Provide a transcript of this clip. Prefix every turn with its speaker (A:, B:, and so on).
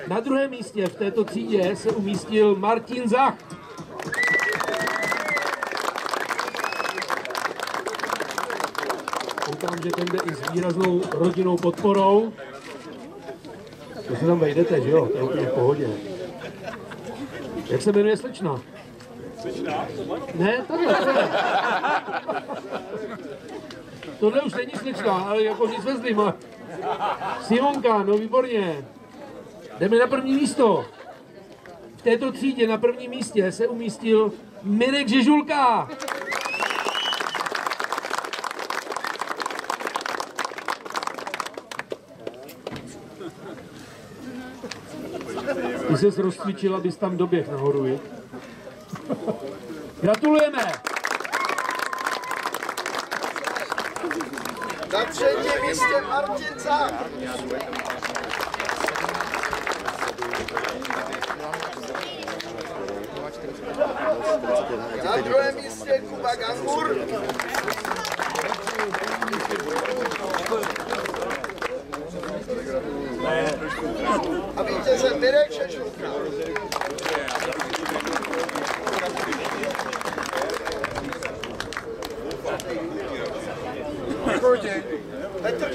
A: Na druhém místě v této třídě se umístil Martin Zach. Koukám, že ten jde i s výraznou rodinnou podporou. To se tam vejdete, že jo? To je úplně v pohodě. Jak se jmenuje slečna?
B: Slečna?
A: Ne, tohle. Tohle už není slečna, ale jako nic vezlím. Simonka, no výborně. Jdeme na první místo. V této třídě na prvním místě se umístil Mirek Žežulka. Ty ses rozcvičil, abys tam doběh nahoru, je? Gratulujeme!
C: Na třetím místě Martin Zach. Na druhém místě Kuba Gangur. A vítězem Mirek Žežulka. Petr.